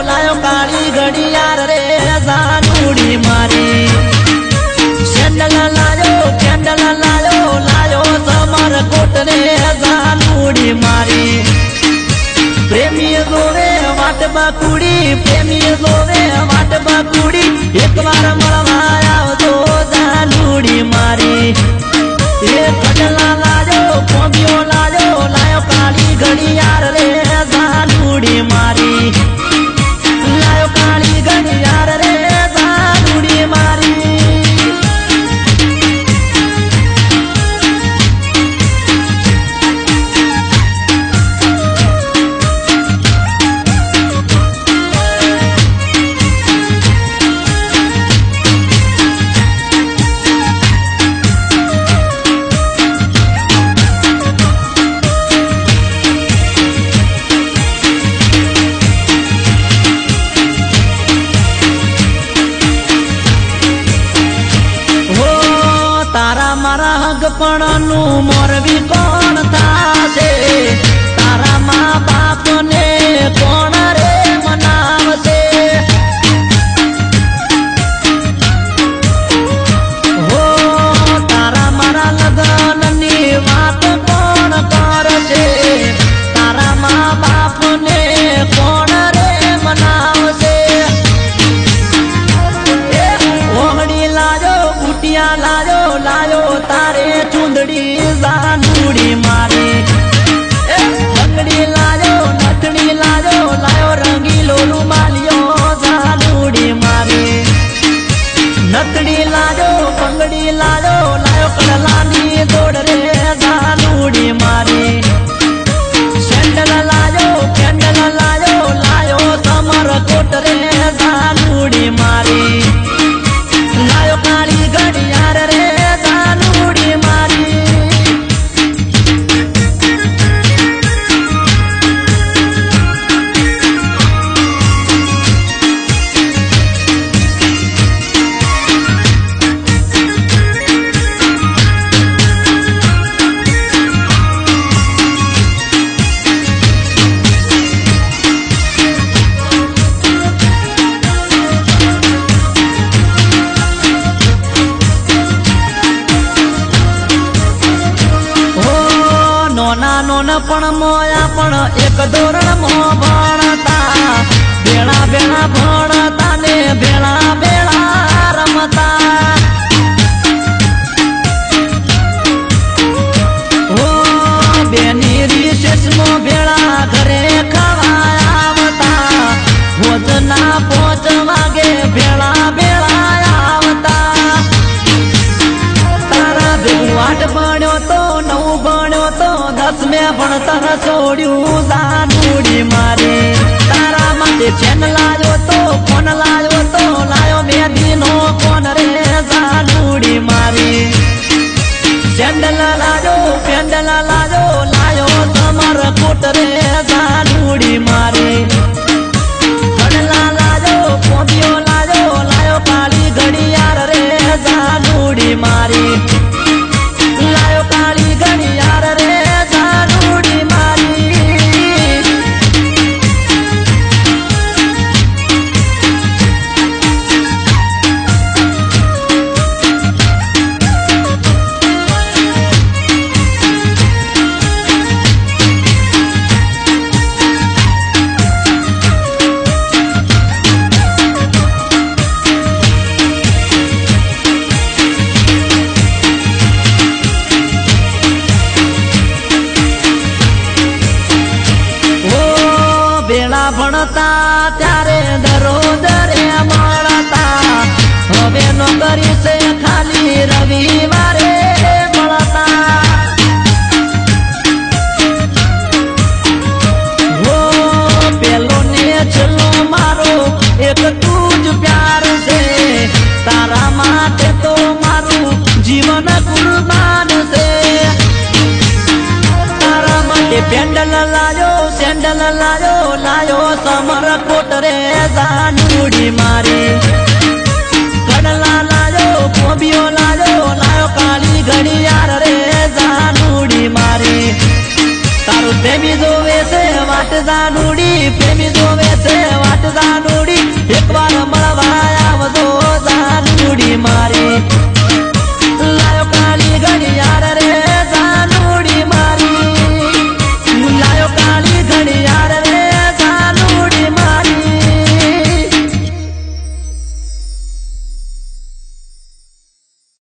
लायो काली घड़ियार रे जानूड़ी मारी सेंडल लायो कैंडल लायो लायो समर कोट रे जानूड़ी मारी प्रेमी जोवे वाट बाकुड़ी प्रेमी जोवे वाट बाकुड़ी एक बार मळवा आवजो जानूड़ी मारी ये कटला लायो कोबियो लायो लायो काली घड़ियार रे जानूड़ी मारी लायो काली घड़ियार रे जानूड़ी मारी हगपणनु मोरवी कोण थाशे तारा माँ बाप ने कोण रे मनावशे हो तारा मारा लगननी वात कोण करशे तारा माँ बाप ने कोण रे मनावशे ओहड़ी लाजो कुटिया लाजो लायो तारे चुंदड़ी जानूड़ी मारी बंगड़ी लाजो नथड़ी लाजो लायो रंगीलो रुमालियो जानूड़ी मारी नथड़ी लाजो बंगड़ी लाजो लायो कड़लानी दौड़ रे जानूड़ी मारी सेंडल लाजो कैंडल लाजो लायो समर कोट रे जानूड़ी मारी लायो काली घड़ियार रे जानूड़ी मारी पण मोया पण एक धोरण मो भणता भेणा भेणा भणता ने भेणा भेणा रमता हो बेनी रिसेस मो भेणा घरे खावा आवता भोजना पोच वागे भेणा भेणा आवता तारा वाट बण्यो तो नव बण्यो तो 10 में भणतर छोड्यू जानूड़ी मारी तारा माटे चेन लायो तो फोन लायो तो लायो मेहंदी नो कोन रे जानूड़ी मारी सेंडल लायो पेंडल लायो लायो समर कोट रे जानूड़ी मारी घड़ला लायो कोबियो लायो लायो काली घड़ियार रे जानूड़ी मारी लायो काली घड़ियार रे जानूड़ी मारी भणता त्यारे दरोज रे मळता हवे नोकरी से खाली रविवारे मळता एक तू ज प्यार से तारा माटे तो मारू जीवन कुर्बान से तारा माटे पेंडल लायो सेंडल लायो लायो समर कोट रे जानूड़ी मारी कडला लायो पोबियो